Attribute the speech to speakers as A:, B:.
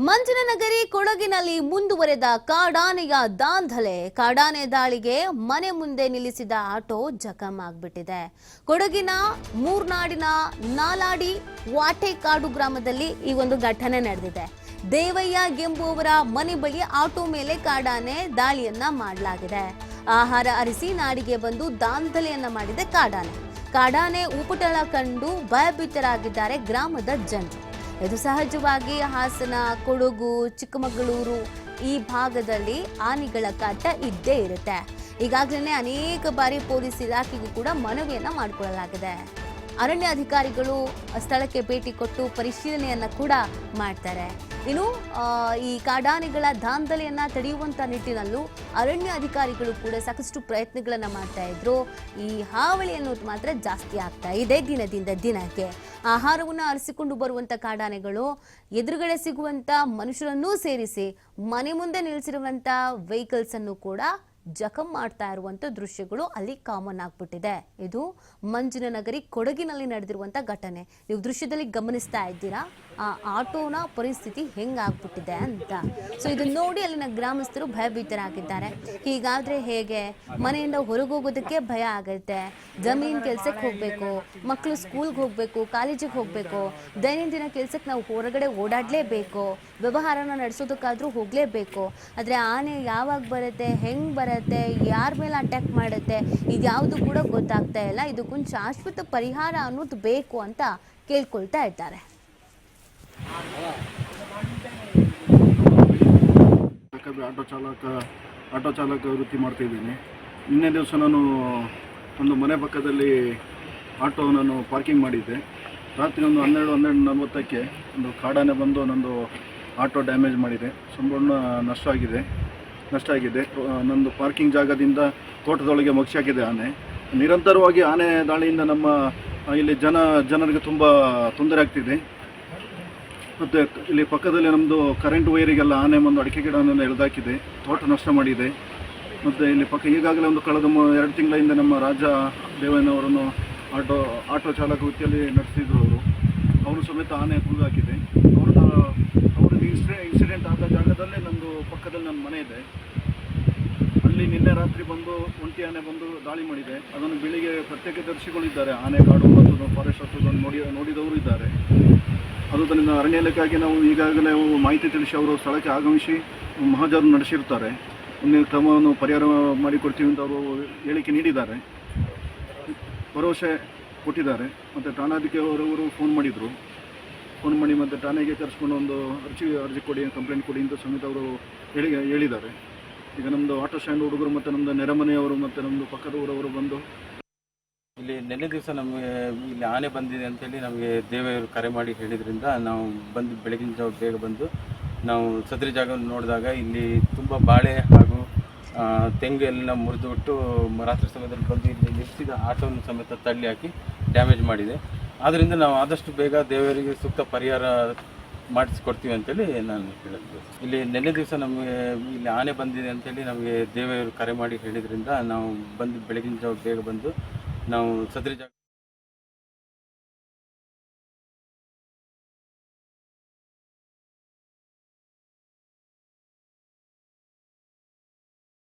A: ಮಂಜನನಗರಿ ಕೊಡಗಿನಲ್ಲಿ ಮುಂದುವರೆದ ಕಾಡಾನೆಯ ದಾಂಧಲೆ. ಕಾಡಾನೆ ದಾಳಿಗೆ ಮನೆ ಮುಂದೆ ನಿಲ್ಲಿಸಿದ ಆಟೋ ಜಖಂ ಆಗ್ಬಿಟ್ಟಿದೆ. ಕೊಡಗಿನ ಮೂರ್ನಾಡಿನ ನಾಲಾಡಿ ವಾಟೆಕಾಡು ಗ್ರಾಮದಲ್ಲಿ ಈ ಒಂದು ಘಟನೆ ನಡೆದಿದೆ. ದೇವಯ್ಯ ಎಂಬುವವರ ಮನೆ ಬಳಿ ಆಟೋ ಮೇಲೆ ಕಾಡಾನೆ ದಾಳಿಯನ್ನ ಮಾಡಲಾಗಿದೆ. ಆಹಾರ ಅರಿಸಿ ನಾಡಿಗೆ ಬಂದು ದಾಂಧಲೆಯನ್ನ ಮಾಡಿದೆ ಕಾಡಾನೆ ಉಪಟಳ ಕಂಡು ಭಯಭೀತರಾಗಿದ್ದಾರೆ ಗ್ರಾಮದ ಜನರು. ಇದು ಸಹಜವಾಗಿ ಹಾಸನ, ಕೊಡಗು, ಚಿಕ್ಕಮಗಳೂರು ಈ ಭಾಗದಲ್ಲಿ ಆನೆಗಳ ಕಾಟ ಇದ್ದೇ ಇರುತ್ತೆ. ಈಗಾಗಲೇ ಅನೇಕ ಬಾರಿ ಪೊಲೀಸ್ ಇಲಾಖೆಗೂ ಕೂಡ ಮನವಿಯನ್ನ ಮಾಡಿಕೊಳ್ಳಲಾಗಿದೆ. ಅರಣ್ಯ ಅಧಿಕಾರಿಗಳು ಸ್ಥಳಕ್ಕೆ ಭೇಟಿ ಕೊಟ್ಟು ಪರಿಶೀಲನೆಯನ್ನ ಕೂಡ ಮಾಡ್ತಾರೆ. ಇನ್ನು ಈ ಕಾಡಾನೆಗಳ ದಾಂಧಲೆಯನ್ನ ತಡೆಯುವಂತ ನಿಟ್ಟಿನಲ್ಲೂ ಅರಣ್ಯ ಅಧಿಕಾರಿಗಳು ಕೂಡ ಸಾಕಷ್ಟು ಪ್ರಯತ್ನಗಳನ್ನ ಮಾಡ್ತಾ ಇದ್ರು. ಈ ಹಾವಳಿ ಅನ್ನೋದು ಮಾತ್ರ ಜಾಸ್ತಿ ಆಗ್ತಾ ಇದೆ ದಿನದಿಂದ ದಿನಕ್ಕೆ. ಆಹಾರವನ್ನು ಅರಸಿಕೊಂಡು ಬರುವಂತ ಕಾಡಾನೆಗಳು ಎದುರುಗಡೆ ಸಿಗುವಂತ ಮನುಷ್ಯರನ್ನೂ ಸೇರಿಸಿ ಮನೆ ಮುಂದೆ ನಿಲ್ಲಿಸಿರುವಂತ ವೆಹಿಕಲ್ಸ್ ಅನ್ನು ಕೂಡ ಜಖಂ ಮಾಡ್ತಾ ಇರುವಂತ ದೃಶ್ಯಗಳು ಅಲ್ಲಿ ಕಾಮನ್ ಆಗ್ಬಿಟ್ಟಿದೆ. ಇದು ಮಂಜನನಗರಿ ಕೊಡಗಿನಲ್ಲಿ ನಡೆದಿರುವಂತ ಘಟನೆ. ನೀವು ದೃಶ್ಯದಲ್ಲಿ ಗಮನಿಸ್ತಾ ಇದ್ದೀರಾ ಆ ಆಟೋನ ಪರಿಸ್ಥಿತಿ ಹೆಂಗಾಗ್ಬಿಟ್ಟಿದೆ ಅಂತ. ಸೊ ಇದನ್ನ ನೋಡಿ ಅಲ್ಲಿನ ಗ್ರಾಮಸ್ಥರು ಭಯಭೀತರಾಗಿದ್ದಾರೆ. ಹೀಗಾದ್ರೆ ಹೇಗೆ? ಮನೆಯಿಂದ ಹೊರಗೆ ಹೋಗೋದಕ್ಕೆ ಭಯ ಆಗುತ್ತೆ. ಜಮೀನ್ ಕೆಲ್ಸಕ್ಕೆ ಹೋಗ್ಬೇಕು, ಮಕ್ಕಳು ಸ್ಕೂಲ್ಗೆ ಹೋಗ್ಬೇಕು, ಕಾಲೇಜಿಗೆ ಹೋಗ್ಬೇಕು, ದೈನಂದಿನ ಕೆಲ್ಸಕ್ಕೆ ನಾವು ಹೊರಗಡೆ ಓಡಾಡ್ಲೇಬೇಕು, ವ್ಯವಹಾರನ ನಡೆಸೋದಕ್ಕಾದ್ರೂ ಹೋಗ್ಲೇಬೇಕು. ಆದ್ರೆ ಆನೆ ಯಾವಾಗ ಬರುತ್ತೆ, ಹೆಂಗ್ ಬರುತ್ತೆ, ಯಾರ ಮೇಲೆ ಅಟ್ಯಾಕ್ ಮಾಡುತ್ತೆ, ಇದ್ಯಾವುದು ಕೂಡ ಗೊತ್ತಾಗ್ತಾ ಇಲ್ಲ. ಇದಕ್ಕೊಂದು ಶಾಶ್ವತ ಪರಿಹಾರ ಅನ್ನೋದು ಬೇಕು ಅಂತ ಕೇಳ್ಕೊಳ್ತಾ ಇದ್ದಾರೆ.
B: ಆಟೋ ಚಾಲಕ ವೃತ್ತಿ ಮಾಡ್ತಾ ಇದ್ದೀನಿ. ನಿನ್ನೆ ದಿವಸ ನಾನು ಒಂದು ಮನೆ ಪಕ್ಕದಲ್ಲಿ ಆಟೋ ನಾನು ಪಾರ್ಕಿಂಗ್ ಮಾಡಿದ್ದೆ. ರಾತ್ರಿ ಒಂದು 12:40ಕ್ಕೆ ಒಂದು ಕಾಡಾನೆ ಬಂದು ನಂದು ಆಟೋ ಡ್ಯಾಮೇಜ್ ಮಾಡಿದೆ. ಸಂಪೂರ್ಣ ನಷ್ಟ ಆಗಿದೆ. ನಂದು ಪಾರ್ಕಿಂಗ್ ಜಾಗದಿಂದ ತೋಟದೊಳಗೆ ಮುಗಿಸಾಕಿದೆ ಆನೆ. ನಿರಂತರವಾಗಿ ಆನೆ ದಾಳಿಯಿಂದ ನಮ್ಮ ಇಲ್ಲಿ ಜನರಿಗೆ ತುಂಬ ತೊಂದರೆ ಆಗ್ತಿದೆ. ಮತ್ತು ಇಲ್ಲಿ ಪಕ್ಕದಲ್ಲಿ ನಮ್ಮದು ಕರೆಂಟ್ ವೈರಿಗೆಲ್ಲ ಆನೆ ಬಂದು ಅಡಿಕೆ ಗಿಡವನ್ನು ಎಳೆದಾಕಿದೆ, ತೋಟ ನಷ್ಟ ಮಾಡಿದೆ. ಮತ್ತು ಇಲ್ಲಿ ಈಗಾಗಲೇ ಒಂದು ಕಳೆದ 2 ತಿಂಗಳ ಹಿಂದೆ ನಮ್ಮ ರಾಜ ದೇವಯ್ಯನವರನ್ನು ಆಟೋ ಚಾಲಕ ವೃತ್ತಿಯಲ್ಲಿ ನಡೆಸಿದ್ರು. ಅವರು ಸಮೇತ ಆನೆ ಕುಳಿದಾಕಿದೆ. ಅವ್ರದ್ದು ಇನ್ಸಿಡೆಂಟ್ ಆದ ಜಾಗದಲ್ಲೇ ನಮ್ಮದು ಪಕ್ಕದಲ್ಲಿ ನನ್ನ ಮನೆ ಇದೆ. ಅಲ್ಲಿ ನಿನ್ನೆ ರಾತ್ರಿ ಬಂದು ಒಂಟಿ ಆನೆ ಬಂದು ದಾಳಿ ಮಾಡಿದೆ. ಅದನ್ನು ಬೆಳಿಗ್ಗೆ ಪ್ರತ್ಯಕ್ಷದರ್ಶಿಗಳಿದ್ದಾರೆ, ಆನೆ ಕಾಡು ಮತ್ತು ಫಾರೆಸ್ಟ್ ಆಫೀಸನ್ನು ನೋಡಿದವರು ಇದ್ದಾರೆ. ಅದರಿಂದ ಅರಣ್ಯ ಇಲಾಖೆಗೆ ನಾವು ಈಗಾಗಲೇ ಮಾಹಿತಿ ತಿಳಿಸಿ ಅವರು ಸ್ಥಳಕ್ಕೆ ಆಗಮಿಸಿ ಮಹಾಜರು ನಡೆಸಿರ್ತಾರೆ. ಮುಂದಿನ ಕ್ರಮವನ್ನು ಪರಿಹಾರ ಮಾಡಿಕೊಡ್ತೀವಿ ಅಂತ ಅವರು ಹೇಳಿಕೆ ನೀಡಿದ್ದಾರೆ, ಭರವಸೆ ಕೊಟ್ಟಿದ್ದಾರೆ. ಮತ್ತು ಠಾಣಾಧಿಕಾರಿಯವರು ಫೋನ್ ಮಾಡಿ ಮತ್ತು ಠಾಣೆಗೆ ಕರೆಸ್ಕೊಂಡು ಒಂದು ಅರ್ಜಿ ಕೊಡಿ, ಕಂಪ್ಲೇಂಟ್ ಕೊಡಿ ಅಂತ ಸಮೇತ ಅವರು ಹೇಳಿದ್ದಾರೆ. ಈಗ ನಮ್ಮದು ಆಟೋ ಸ್ಟ್ಯಾಂಡ್ ಹುಡುಗರು ಮತ್ತು ನಮ್ಮದು ನೆರೆಮನೆಯವರು ಮತ್ತು ನಮ್ಮದು ಪಕ್ಕದ ಊರವರು ಬಂದು
C: ಇಲ್ಲಿ ನಿನ್ನೆ ದಿವಸ ನಮಗೆ ಇಲ್ಲಿ ಆನೆ ಬಂದಿದೆ ಅಂತೇಳಿ ನಮಗೆ ದೇವೆಯವರು ಕರೆ ಮಾಡಿ ಹೇಳಿದ್ರಿಂದ ನಾವು ಬಂದು ಬೆಳಗಿನ ಜಾವ ಬೇಗ ಬಂದು ನಾವು ಸದರಿ ಜಾಗವನ್ನು ನೋಡಿದಾಗ ಇಲ್ಲಿ ತುಂಬ ಬಾಳೆ ಹಾಗೂ ತೆಂಗು ಎಲ್ಲ ಮುರಿದುಬಿಟ್ಟು ರಾತ್ರಿ ಸಮಯದಲ್ಲಿ ಬಂದು ಇಲ್ಲಿ ನಿಲ್ಲಿಸಿದ ಆಟೋವನ್ನು ಸಮೇತ ತಳ್ಳಿ ಹಾಕಿ ಡ್ಯಾಮೇಜ್ ಮಾಡಿದೆ. ಆದ್ದರಿಂದ ನಾವು ಆದಷ್ಟು ಬೇಗ ದೇವರಿಗೆ ಸೂಕ್ತ ಪರಿಹಾರ ಮಾಡಿಸ್ಕೊಡ್ತೀವಿ ಅಂತೇಳಿ ನಾನು ಹೇಳಿದ್ದೆ. ಇಲ್ಲಿ ನಿನ್ನೆ ದಿವಸ ನಮಗೆ ಇಲ್ಲಿ ಆನೆ ಬಂದಿದೆ ಅಂತೇಳಿ ನಮಗೆ ದೇವೆಯವರು ಕರೆ ಮಾಡಿ ಹೇಳಿದ್ರಿಂದ ನಾವು ಬಂದು ಬೆಳಗಿನ ಜಾವ ಬೇಗ ಬಂದು ನಾವು ಸದರಿ ಜಾಗ